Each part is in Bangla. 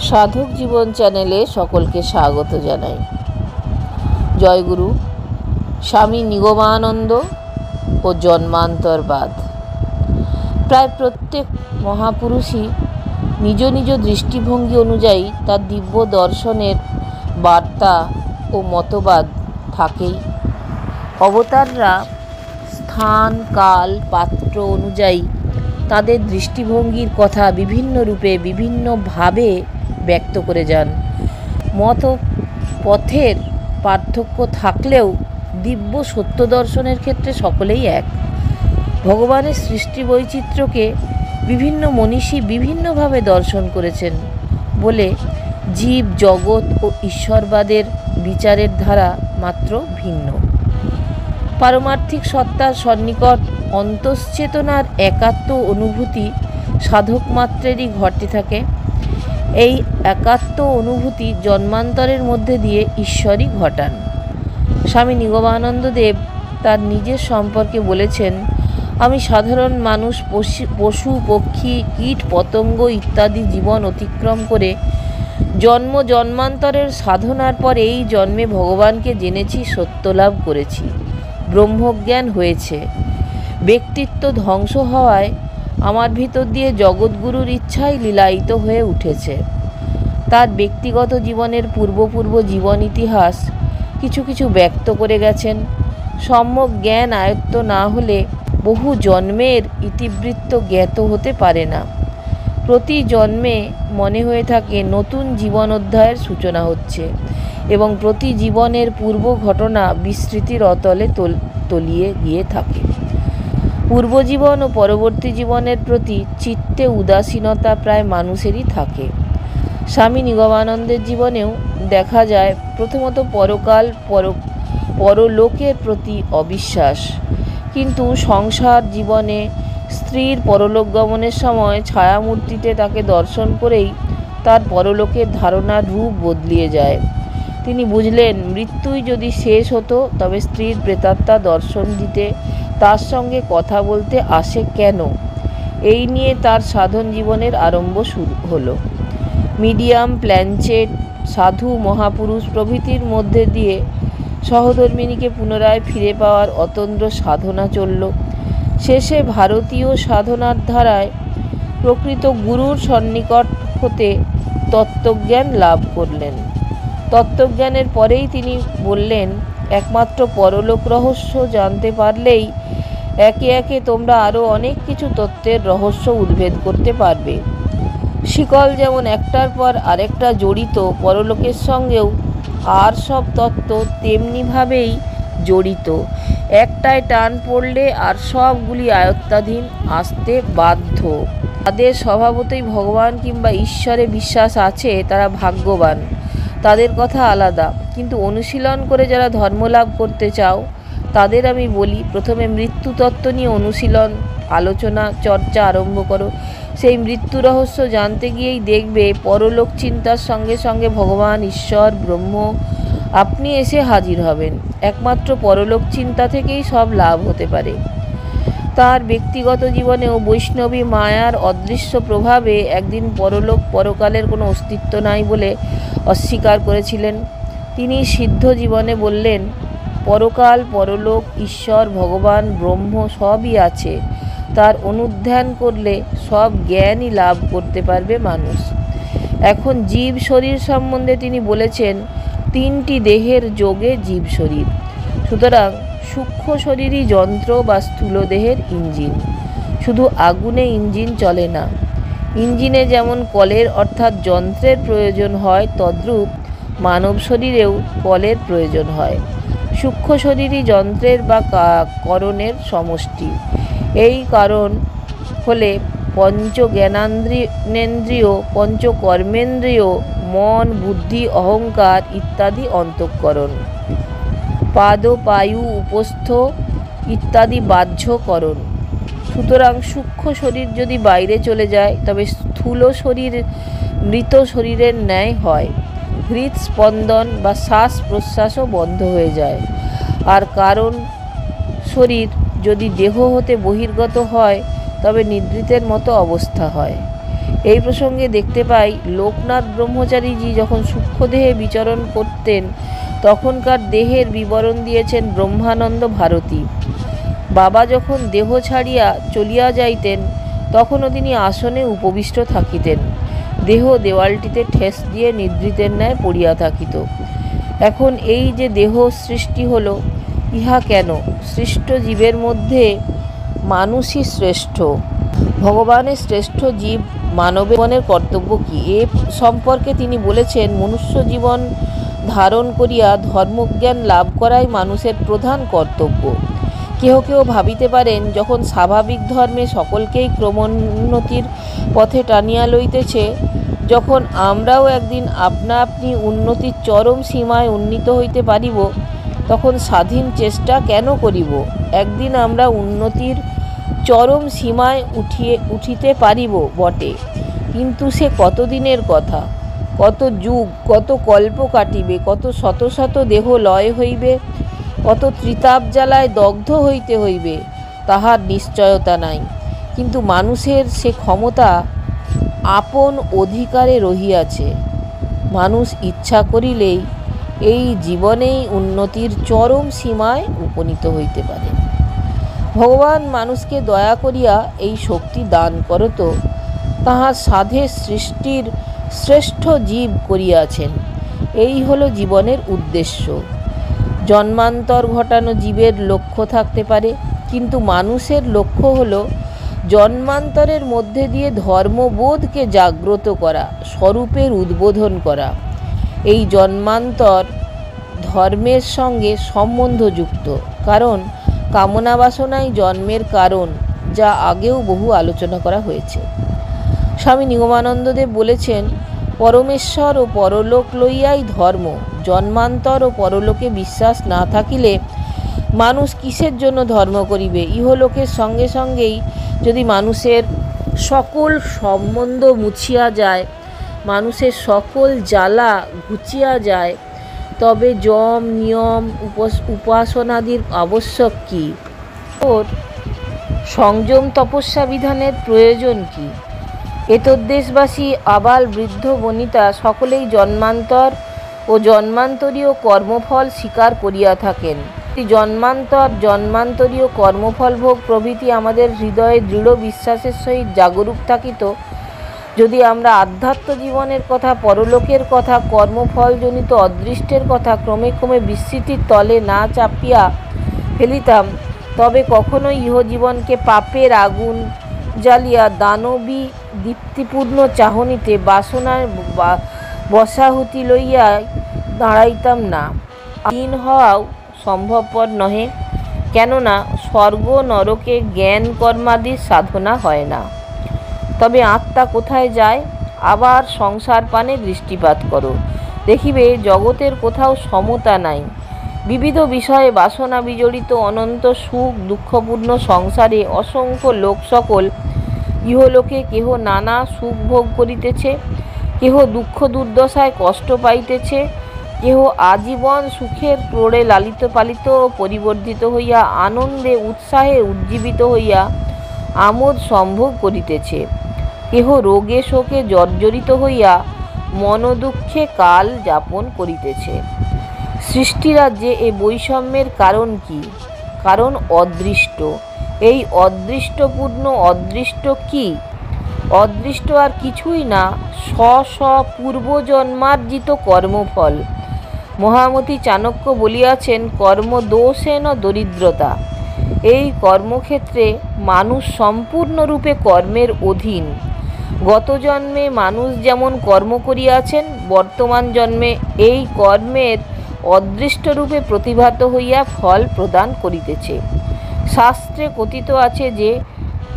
সাধক জীবন চ্যানেলে সকলকে স্বাগত জানাই। জয়গুরু। স্বামী নিগমানন্দ ও জন্মান্তরবাদ। প্রায় প্রত্যেক মহাপুরুষই নিজ নিজ দৃষ্টিভঙ্গি অনুযায়ী তার দিব্য দর্শনের বার্তা ও মতবাদ থাকেই। অবতাররা স্থান, কাল, পাত্র অনুযায়ী তাদের দৃষ্টিভঙ্গির কথা বিভিন্ন রূপে বিভিন্নভাবে ব্যক্ত করে যান। মত পথের পার্থক্য থাকলেও দিব্য সত্য দর্শনের ক্ষেত্রে সকলেই এক। ভগবানের সৃষ্টি বৈচিত্র্যকে বিভিন্ন মনীষী বিভিন্নভাবে দর্শন করেছেন বলে জীব, জগৎ ও ঈশ্বরবাদের বিচারের ধারা মাত্র ভিন্ন। পারমার্থিক সত্তার সন্নিকট অন্তশ্চেতনার একাত্ম অনুভূতি সাধক মাত্রেরই ঘটে থাকে। এই একাত্ম অনুভূতি জন্মান্তরের মধ্যে দিয়ে ঈশ্বরই ঘটান। স্বামী নিগমানন্দদেব তার নিজের সম্পর্কে বলেছেন, আমি সাধারণ মানুষ, পশু, পক্ষী, কীট, পতঙ্গ ইত্যাদি জীবন অতিক্রম করে জন্মান্তরের সাধনার পর এই জন্মে ভগবানকে জেনেছি, সত্যলাভ করেছি, ব্রহ্মজ্ঞান হয়েছে। ব্যক্তিত্ব ধ্বংস হওয়ায় আমার ভিতর দিয়ে জগৎগুরুর ইচ্ছাই লীলায়িত হয়ে উঠেছে। তার ব্যক্তিগত জীবনের পূর্ব জীবন ইতিহাস কিছু কিছু ব্যক্ত করে গেছেন। সম্যক জ্ঞান আয়ত্ত না হলে বহু জন্মের ইতিবৃত্ত জ্ঞাত হতে পারে না। প্রতি জন্মে মনে হয়ে থাকে নতুন জীবন অধ্যায়ের সূচনা হচ্ছে এবং প্রতি জীবনের পূর্ব ঘটনা বিস্মৃতির অতলে তলিয়ে গিয়ে থাকে। পূর্বজীবন ও পরবর্তী জীবনের প্রতি চিত্তে উদাসীনতা প্রায় মানুষেরই থাকে। স্বামী নিগমানন্দের জীবনেও দেখা যায় প্রথমত পরকাল, পরলোকের প্রতি অবিশ্বাস। কিন্তু সংসার জীবনে স্ত্রীর পরলোক গমনের সময় ছায়ামূর্তিতে তাকে দর্শন করেই তার পরলোকের ধারণার রূপ বদলিয়ে যায়। তিনি বুঝলেন, মৃত্যুই যদি শেষ হতো তবে স্ত্রীর প্রেতাত্মা দর্শন দিতে, তার সঙ্গে কথা বলতে আসে কেন? এই নিয়ে তার সাধন জীবনের আরম্ভ শুরু হলো। মিডিয়াম, প্ল্যানচেট, সাধু, মহাপুরুষ প্রভৃতির মধ্যে দিয়ে সহধর্মিণীকে পুনরায় ফিরে পাওয়ার অতন্দ্র সাধনা চলল। শেষে ভারতীয় সাধনার ধারায় প্রকৃত গুরুর সন্নিকট হতে তত্ত্বজ্ঞান লাভ করলেন। তত্ত্বজ্ঞানের পরেই তিনি বললেন, একমাত্র পরলোক রহস্য জানতে পারলেই একে একে তোমরা আরও অনেক কিছু তত্ত্বের রহস্য উদ্ভেদ করতে পারবে। শিকল যেমন একটার পর আরেকটা জড়িত, পরলোকের সঙ্গেও আর সব তত্ত্ব তেমনিভাবেই জড়িত। একটায় টান পড়লে আর সবগুলি আয়ত্তাধীন আসতে বাধ্য। তাদের স্বভাবতই ভগবান কিংবা ঈশ্বরে বিশ্বাস আছে, তারা ভাগ্যবান, তাদের কথা আলাদা। কিন্তু অনুশীলন করে যারা ধর্মলাভ করতে চাও তাদের আমি বলি, প্রথমে মৃত্যু তত্ত্ব নিয়ে অনুশীলন, আলোচনা, চর্চা আরম্ভ করো। সেই মৃত্যু রহস্য জানতে গিয়েই দেখবে পরলোক চিন্তার সঙ্গে সঙ্গে ভগবান, ঈশ্বর, ব্রহ্ম আপনি এসে হাজির হবেন। একমাত্র পরলোক চিন্তা থেকেই সব লাভ হতে পারে। তার ব্যক্তিগত জীবনেও বৈষ্ণবী মায়ার অদৃশ্য প্রভাবে একদিন পরলোক, পরকালের কোনো অস্তিত্ব নাই বলে অস্বীকার করেছিলেন। তিনি সিদ্ধ জীবনে বললেন, পরকাল, পরলোক, ঈশ্বর, ভগবান, ব্রহ্ম সবই আছে। তার অনুধ্যান করলে সব জ্ঞানই লাভ করতে পারবে মানুষ। এখন জীব শরীর সম্বন্ধে তিনি বলেছেন, তিনটি দেহের যোগে জীব শরীর। সুতরাং সূক্ষ্ম শরীরই যন্ত্র বা স্থূল দেহের ইঞ্জিন। শুধু আগুনে ইঞ্জিন চলে না। ইঞ্জিনে যেমন কলের অর্থাৎ যন্ত্রের প্রয়োজন হয়, তদ্রূপ মানব শরীরেও কলের প্রয়োজন হয়। সূক্ষ্ম শরীরই যন্ত্রের বা করণের সমষ্টি। এই কারণ হলে পঞ্চ জ্ঞানেন্দ্রিয়, পঞ্চ কর্মেন্দ্রিয়, মন, বুদ্ধি, অহংকার ইত্যাদি অন্তঃকরণ, পাদ, পায়ু, উপস্থ ইত্যাদি বাহ্যকরণ। সুতরাং সূক্ষ্ম শরীর যদি বাইরে চলে যায় তবে স্থূল শরীর মৃত শরীরের ন্যায় হয়। হৃদস্পন্দন বা শ্বাস প্রশ্বাসও বন্ধ হয়ে যায়। আর কারণ শরীর যদি দেহ হতে বহির্গত হয় তবে নিদ্রিতের মতো অবস্থা হয়। এই প্রসঙ্গে দেখতে পাই লোকনাথ ব্রহ্মচারীজি যখন সূক্ষ্মদেহে বিচরণ করতেন তখনকার দেহের বিবরণ দিয়েছেন ব্রহ্মানন্দ ভারতী। বাবা যখন দেহ ছাড়িয়া চলিয়া যাইতেন তখনও তিনি আসনে উপবিষ্ট থাকিতেন, দেহ দেওয়ালটিতে ঠেস দিয়ে নিদ্রিতের ন্যায় পড়িয়া থাকিত। এখন এই যে দেহ সৃষ্টি হলো, ইহা কেন? সৃষ্ট জীবের মধ্যে মানুষই শ্রেষ্ঠ। ভগবানের শ্রেষ্ঠ জীব, মানবের কর্তব্য কি? এ সম্পর্কে তিনি বলেছেন, মনুষ্য জীবন ধারণ করিয়া ধর্মজ্ঞান লাভ করাই মানুষের প্রধান কর্তব্য। কেহ কেহ ভাবিতে পারেন, যখন স্বাভাবিক ধর্মে সকলকেই ক্রমোন্নতির পথে টানিয়া লইতেছে, যখন আমরাও একদিন আপনা আপনি উন্নতির চরম সীমায় উন্নীত হইতে পারিব, তখন স্বাধীন চেষ্টা কেন করিব? একদিন আমরা উন্নতির চরম সীমায় উঠিতে পারিব বটে, কিন্তু সে কতদিনের কথা? কত যুগ, কত কল্প কাটিবে, কত শত শত দেহ লয় হইবে, কত ত্রিতাপ জ্বালায় দগ্ধ হইতে হইবে, তাহার নিশ্চয়তা নাই। কিন্তু মানুষের সে ক্ষমতা আপন অধিকারে রহিয়াছে। মানুষ ইচ্ছা করিলেই এই জীবনেই উন্নতির চরম সীমায় উপনীত হইতে পারে। ভগবান মানুষকে দয়া করিয়া এই শক্তি দান করত, তাহার সাধে সৃষ্টির শ্রেষ্ঠ জীব করিয়াছেন। এই হলো জীবনের উদ্দেশ্য। জন্মান্তর ঘটানো জীবের লক্ষ্য থাকতে পারে, কিন্তু মানুষের লক্ষ্য হলো জন্মান্তরের মধ্যে দিয়ে ধর্মবোধকে জাগ্রত করা, স্বরূপের উদ্বোধন করা। এই জন্মান্তর ধর্মের সঙ্গে সম্বন্ধযুক্ত, কারণ কামনা বাসনাই জন্মের কারণ, যা আগেও বহু আলোচনা করা হয়েছে। স্বামী নিগমানন্দদেব বলেছেন, পরমেশ্বর ও পরলোক লইয়াই ধর্ম। জন্মান্তর ও পরলোকে বিশ্বাস না থাকিলে মানুষ কিসের জন্য ধর্ম করিবে? ইহলোকের সঙ্গে সঙ্গেই যদি মানুষের সকল সম্বন্ধ মুছিয়া যায়, মানুষের সকল জ্বালা ঘুচিয়া যায়, তবে যম নিয়ম উপাসনাদির আবশ্যক কি? ওর সংযম তপস্যা বিধানের প্রয়োজন কি? এতদ্দেশবাসী আবাল বৃদ্ধ বনিতা সকলেই জন্মান্তর ও জন্মান্তরীয় কর্মফল স্বীকার করিয়া থাকেন। জন্মান্তরীয় কর্মফল ভোগ প্রভৃতি আমাদের হৃদয়ে দৃঢ় বিশ্বাসের সহিত জাগরূক থাকিত, যদি আমরা আধ্যাত্ম জীবনের কথা, পরলোকের কথা, কর্মফলজনিত অদৃষ্টের কথা ক্রমে ক্রমে বিস্মৃতির তলে না চাপিয়া ফেলিতাম, তবে কখনোই ইহজীবনকে পাপের আগুন জ্বালিয়া দানবী দীপ্তিপূর্ণ চাহনিতে বাসনার বসাহুতি লইয়া দাঁড়াইতাম না। হীন হওয়াও সম্ভবপর নহে, কেননা স্বর্গ নরকে জ্ঞান কর্মাদির সাধনা হয় না। তবে আত্মা কোথায় যায়? আবার সংসার পানে দৃষ্টিপাত করো, দেখিবে জগতের কোথাও সমতা নাই। বিবিধ বিষয়ে বাসনা বিজড়িত অনন্ত সুখ দুঃখপূর্ণ সংসারে অসংখ্য লোক সকল ইহলোকে কেহ নানা সুখ ভোগ করিতেছে, কেহ দুঃখ দুর্দশায় কষ্ট পাইতেছে, কেহ আজীবন সুখের ক্রোড়ে লালিত পালিত ও পরিবর্ধিত হইয়া আনন্দে উৎসাহে উজ্জীবিত হইয়া আমোদ সম্ভোগ করিতেছে, কেহ রোগে শোকে জর্জরিত হইয়া মনোদুঃখে কাল যাপন করিতেছে। সৃষ্টিরাজ্যে এ বৈষম্যের কারণ কি? কারণ অদৃষ্ট। এই অদৃষ্টপূর্ণ অদৃষ্ট কি? অদৃষ্ট আর কিছুই না, পূর্বজন্মার্জিত কর্মফল। মহামতি চাণক্য বলিয়াছেন, কর্মদোষেন দরিদ্রতা। এই কর্মক্ষেত্রে মানুষ সম্পূর্ণরূপে কর্মের অধীন। গত জন্মে মানুষ যেমন কর্ম করিয়াছেন, বর্তমান জন্মে এই কর্মের অদৃষ্টরূপে প্রতিভাত হইয়া ফল প্রদান করিতেছে। শাস্ত্রে কথিত আছে যে,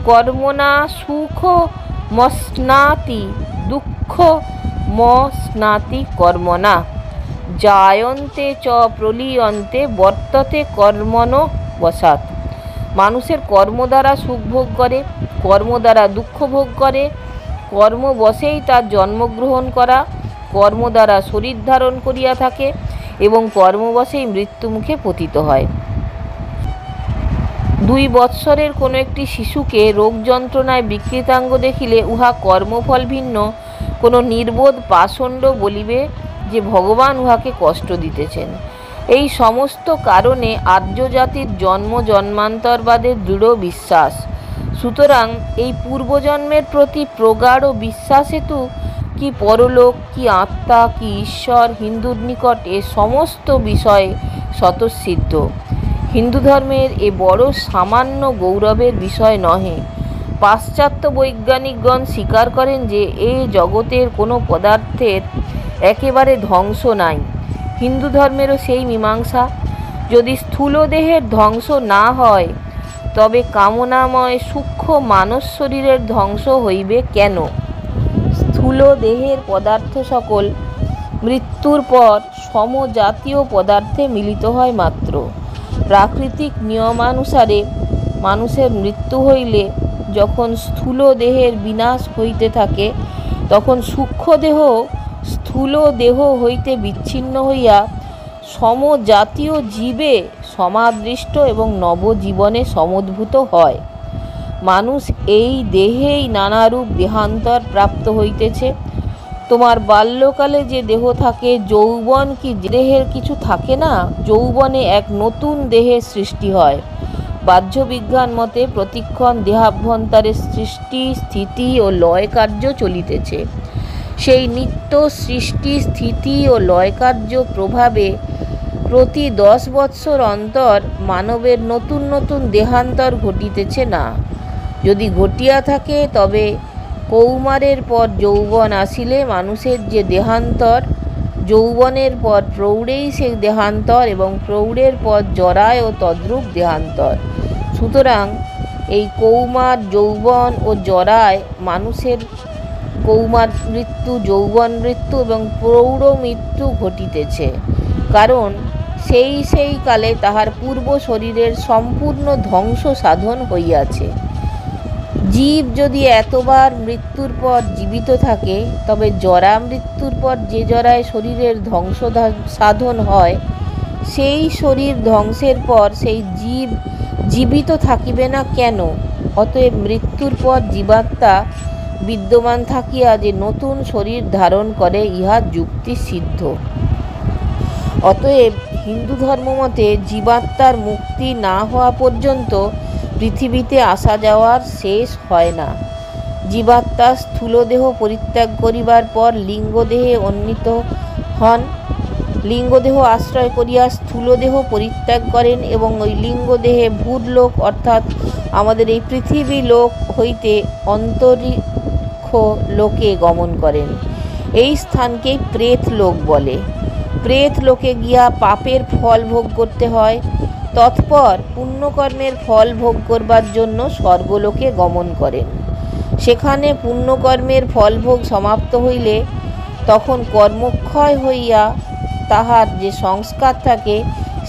কর্মণা সুখ মশ্নাতি দুঃখ মশ্নাতি কর্মণা জায়ন্তে চ প্রলীয়ন্তে বর্ততে কর্মণ বসাৎ। মানুষের কর্ম দ্বারা সুখ ভোগ করে, কর্ম দ্বারা দুঃখ ভোগ করে, কর্ম বশেই তার জন্মগ্রহণ করা, কর্ম দ্বারা শরীর ধারণ করিয়া থাকে এবং কর্মবশেই মৃত্যুমুখে পতিত হয়। 2 বৎসরের কোনো একটি শিশুকে রোগ যন্ত্রণায় বিকৃতাঙ্গ দেখিলে উহা কর্মফল ভিন্ন কোনো নির্বোধ পাষণ্ড বলিবে যে ভগবান উহাকে কষ্ট দিতেছেন। এই সমস্ত কারণে আর্য জাতির জন্ম জন্মান্তরবাদের দৃঢ় বিশ্বাস। সুতরাং এই পূর্বজন্মের প্রতি প্রগাঢ় বিশ্বাস হেতু কি পরলোক, কি আত্মা, কি ঈশ্বর হিন্দুর নিকট এ সমস্ত বিষয়ে স্বতঃসিদ্ধ। হিন্দু ধর্মের এ বড় সামান্য গৌরবের বিষয় নহে। পাশ্চাত্য বৈজ্ঞানিকগণ স্বীকার করেন যে এ জগতের কোনো পদার্থের একেবারে ধ্বংস নাই। হিন্দু ধর্মেরও সেই মীমাংসা। যদি স্থূল দেহের ধ্বংস না হয় তবে কামনাময় সূক্ষ্ম মানস শরীরের ধ্বংস হইবে কেন? স্থূল দেহের পদার্থ সকল মৃত্যুর পর সমজাতীয় পদার্থে মিলিত হয় মাত্র। প্রাকৃতিক নিয়মানুসারে মানুষের মৃত্যু হইলে যখন স্থূল দেহের বিনাশ হইতে থাকে তখন সূক্ষ্ম দেহ স্থূল দেহ হইতে বিচ্ছিন্ন হইয়া সমজাতীয় জীবে সমাদৃষ্ট এবং নবজীবনে সমুদ্ভূত হয়। মানুষ এই দেহেই নানারূপ দেহান্তর প্রাপ্ত হইতেছে। তোমার বাল্যকালে যে দেহ থাকে, যৌবন কি দেহের কিছু থাকে না? যৌবনে এক নতুন দেহের সৃষ্টি হয়। বাহ্য বিজ্ঞান মতে প্রতিক্ষণ দেহাভ্যন্তরে সৃষ্টি, স্থিতি ও লয় কার্য চলিতেছে। সেই নিত্য সৃষ্টি, স্থিতি ও লয় কার্য প্রভাবে প্রতি 10 বৎসর অন্তর মানবের নতুন নতুন দেহান্তর ঘটিতেছে না? যদি ঘটিয়া থাকে তবে কৌমারের পর যৌবন আসিলে মানুষের যে দেহান্তর, যৌবনের পর প্রৌঢ়েই সে দেহান্তর এবং প্রৌঢ়ের পর জরায় ও তদ্রূপ দেহান্তর। সুতরাং এই কৌমার, যৌবন ও জরায় মানুষের কৌমার মৃত্যু, যৌবন মৃত্যু এবং প্রৌঢ় মৃত্যু ঘটিতেছে, কারণ সেই কালে তাহার পূর্ব শরীরের সম্পূর্ণ ধ্বংস সাধন হইয়াছে। জীব যদি এতবার মৃত্যুর পর জীবিত থাকে তবে জরা মৃত্যুর পর যে জরায় শরীরের ধ্বংস সাধন হয়, সেই শরীর ধ্বংসের পর সেই জীব জীবিত থাকিবে না কেন? অতএব মৃত্যুর পর জীবাত্মা বিদ্যমান থাকিয়া যে নতুন শরীর ধারণ করে ইহা যুক্তি সিদ্ধ। অতএব হিন্দু ধর্মমতে জীবাত্মার মুক্তি না হওয়া পর্যন্ত পৃথিবীতে আসা যাওয়ার শেষ হয় না। জীবাত্মা স্থূলদেহ পরিত্যাগ করিবার পর লিঙ্গদেহে উন্নীত হন। লিঙ্গদেহ আশ্রয় করিয়া স্থূলদেহ পরিত্যাগ করেন এবং ওই লিঙ্গদেহে ভূরলোক অর্থাৎ আমাদের এই পৃথিবী লোক হইতে অন্তরিক্ষ লোকে গমন করেন। এই স্থানকেই প্রেত লোক বলে। প্রেত লোকে গিয়া পাপের ফল ভোগ করতে হয়। তৎপর পুণ্যকর্মের ফল ভোগ করবার জন্য স্বর্গলোকে গমন করেন। সেখানে পুণ্যকর্মের ফলভোগ সমাপ্ত হইলে তখন কর্মক্ষয় হইয়া তাহার যে সংস্কার থাকে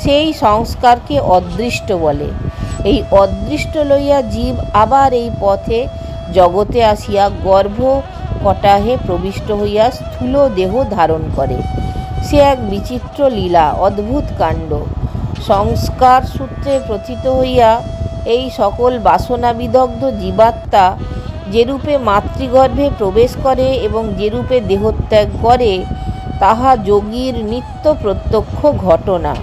সেই সংস্কারকে অদৃষ্ট বলে। এই অদৃষ্ট লইয়া জীব আবার এই পথে জগতে আসিয়া গর্ভ কটাহে প্রবিষ্ট হইয়া স্থূল দেহ ধারণ করে। সে এক বিচিত্র লীলা, অদ্ভুত কাণ্ড। সংস্কার সূত্রে প্রথিত হইয়া এই সকল বাসনাবিদগ্ধ জীবাত্মা যেরূপে মাতৃগর্ভে প্রবেশ করে এবং যেরূপে দেহত্যাগ করে তাহা যোগীর নিত্য প্রত্যক্ষ ঘটনা।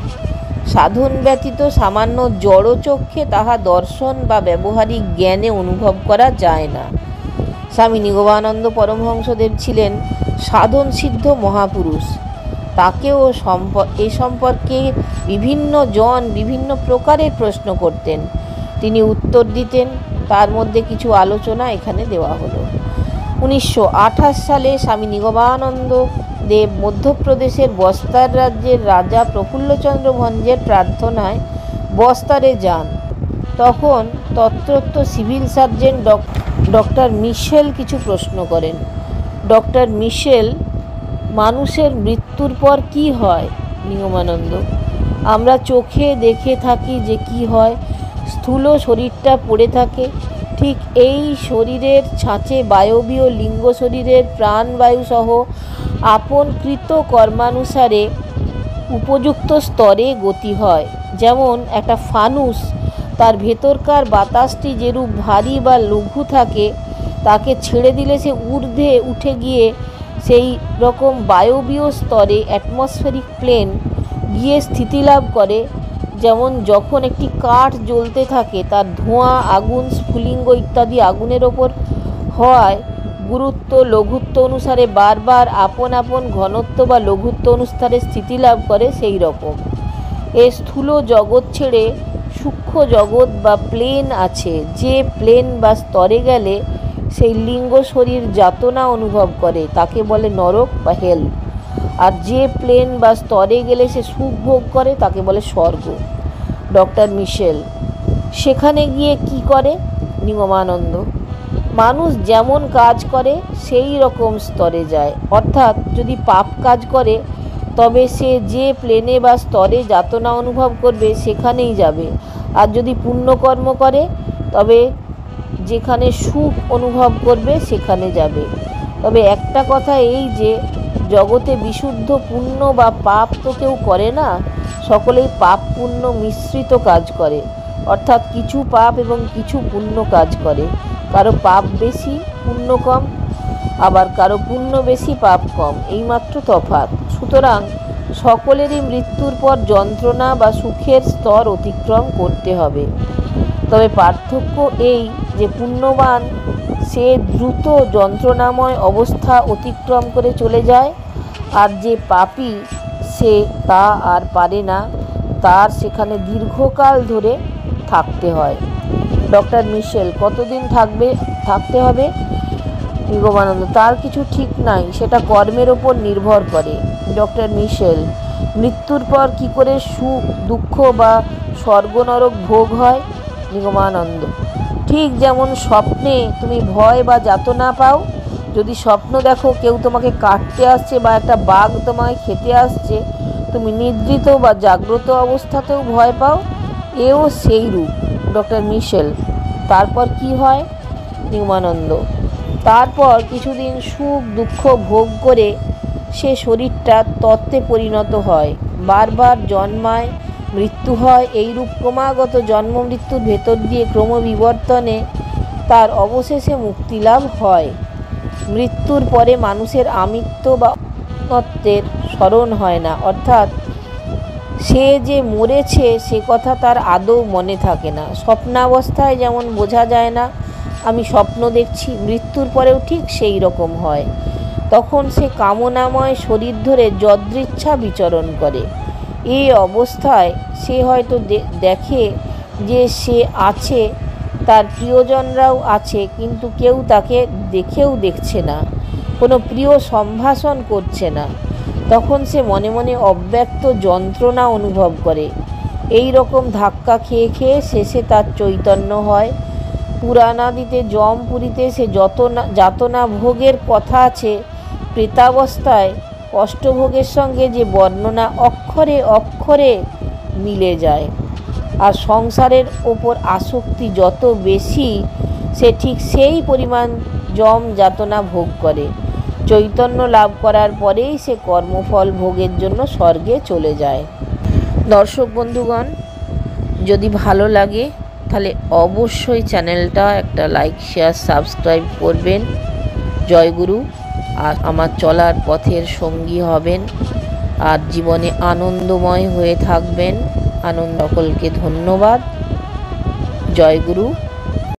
সাধন ব্যতীত সামান্য জড়চক্ষে তাহা দর্শন বা ব্যবহারিক জ্ঞানে অনুভব করা যায় না। স্বামী নিগমানন্দ পরমহংসদেব ছিলেন সাধন সিদ্ধ মহাপুরুষ। তাকেও এ সম্পর্কে বিভিন্ন জন বিভিন্ন প্রকারের প্রশ্ন করতেন, তিনি উত্তর দিতেন। তার মধ্যে কিছু আলোচনা এখানে দেওয়া হলো। 1928 সালে স্বামী নিগমানন্দ দেব মধ্যপ্রদেশের বস্তার রাজ্যের রাজা প্রফুল্লচন্দ্র ভঞ্জের প্রার্থনায় বস্তারে যান। তখন তত্রত্য সিভিল সার্জন ডক্টর মিশেল কিছু প্রশ্ন করেন। ডক্টর মিশেল, মানুষের মৃত্যুর পর কি হয়? নিগমানন্দ, আমরা চোখে দেখে থাকি যে কি হয়। স্থূল শরীরটা পড়ে থাকে, ঠিক এই শরীরের ছাঁচে বায়বীয় লিঙ্গ শরীরের প্রাণবায়ু সহ আপন কৃত কর্মানুসারে উপযুক্ত স্তরে গতি হয়। যেমন একটা ফানুস তার ভেতরকার বাতাসটি যেরূপ ভারী বা লঘু থাকে, তাকে ছেড়ে দিলে সে ঊর্ধ্বে উঠে গিয়ে সেই রকম বায়বীয় স্তরে অ্যাটমসফেরিক প্লেন গিয়ে স্থিতি লাভ করে। যেমন যখন একটি কাঠ জ্বলতে থাকে, তার ধোঁয়া, আগুন, স্ফুলিঙ্গ ইত্যাদি আগুনের ওপর হওয়ায় গুরুত্ব লঘুত্ব অনুসারে বারবার আপন আপন ঘনত্ব বা লঘুত্ব অনুসারে স্থিতি লাভ করে, সেই রকম এ স্থূল জগৎ ছেড়ে সূক্ষ্ম জগৎ বা প্লেন আছে, যে প্লেন বা স্তরে গেলে সেই লিঙ্গ শরীর যাতনা অনুভব করে, তাকে বলে নরক বা হেল। আর যে প্লেন বা স্তরে গেলে সে সুখ ভোগ করে, তাকে বলে স্বর্গ। ডক্টর মিশেল। সেখানে গিয়ে কি করে? নিগমানন্দ। মানুষ যেমন কাজ করে সেই রকম স্তরে যায়। অর্থাৎ যদি পাপ কাজ করে তবে সে যে প্লেনে বা স্তরে যাতনা অনুভব করবে সেখানেই যাবে। আর যদি পুণ্যকর্ম করে তবে যেখানে সুখ অনুভব করবে সেখানে যাবে। তবে একটা কথা এই যে জগতে বিশুদ্ধ পুণ্য বা পাপ তো কেউ করে না, সকলেই পাপ পুণ্য মিশ্রিত কাজ করে। অর্থাৎ কিছু পাপ এবং কিছু পুণ্য কাজ করে। কারো পাপ বেশি পুণ্য কম, আবার কারো পুণ্য বেশি পাপ কম, এইমাত্র তফাৎ। সুতরাং সকলেরই মৃত্যুর পর যন্ত্রণা বা সুখের স্তর অতিক্রম করতে হবে। তবে পার্থক্য এই যে পুণ্যবান সে দ্রুত যন্ত্রণাময় অবস্থা অতিক্রম করে চলে যায়, আর যে পাপী সে তা আর পারে না, তার সেখানে দীর্ঘকাল ধরে থাকতে হয়। ডক্টর মিশেল। কতদিন থাকতে হবে? নিগমানন্দ। তার কিছু ঠিক নাই, সেটা কর্মের ওপর নির্ভর করে। ডক্টর মিশেল। মৃত্যুর পর কি করে সুখ দুঃখ বা স্বর্গ নরক ভোগ হয়? নিগমানন্দ। ঠিক যেমন স্বপ্নে তুমি ভয় বা যাতনা পাও। যদি স্বপ্ন দেখো কেউ তোমাকে কাটতে আসছে বা একটা বাঘ তোমায় খেতে আসছে, তুমি নিদ্রিত বা জাগ্রত অবস্থাতেও ভয় পাও, এও সেই রূপ। ডক্টর মিশেল। তারপর কি হয়? নিগমানন্দ। তারপর কিছুদিন সুখ দুঃখ ভোগ করে সে শরীরটা তত্ত্বে পরিণত হয়, বারবার জন্মায়, মৃত্যু হয়। এইরূপ ক্রমাগত জন্ম মৃত্যুর ভেতর দিয়ে ক্রমবিবর্তনে তার অবশেষে মুক্তিলাভ হয়। মৃত্যুর পরে মানুষের আমিত্ব বা অনত্বের স্মরণ হয় না, অর্থাৎ সে যে মরেছে সে কথা তার আদৌ মনে থাকে না। স্বপ্নাবস্থায় যেমন বোঝা যায় না আমি স্বপ্ন দেখছি, মৃত্যুর পরেও ঠিক সেই রকম হয়। তখন সে কামনাময় শরীর ধরে যদৃচ্ছা বিচরণ করে। এই অবস্থায় সে হয়তো দেখে যে সে আছে, তার প্রিয়জনরাও আছে, কিন্তু কেউ তাকে দেখেও দেখছে না, কোনো প্রিয় সম্ভাষণ করছে না। তখন সে মনে মনে অব্যক্ত যন্ত্রণা অনুভব করে। এই রকম ধাক্কা খেয়ে খেয়ে শেষে তার চৈতন্য হয়। পুরাণাদিতে যমপুরীতে সে যাতনা ভোগের কথা আছে। প্রেতাবস্থায় কষ্টভোগের সঙ্গে যে বর্ণনা অক্ষরে অক্ষরে মিলে যায়। আর সংসারের ওপর আসক্তি যত বেশি, সে ঠিক সেই পরিমাণ যম যাতনা ভোগ করে। চৈতন্য লাভ করার পরেই সে কর্মফল ভোগের জন্য স্বর্গে চলে যায়। দর্শক বন্ধুগণ, যদি ভালো লাগে তাহলে অবশ্যই চ্যানেলটা একটা লাইক শেয়ার সাবস্ক্রাইব করবেন। জয়গুরু। আর আমার চলার পথের সঙ্গী হবেন, আর জীবনে আনন্দময় হয়ে থাকবেন। আনন্দ সকলকে ধন্যবাদ। জয়গুরু।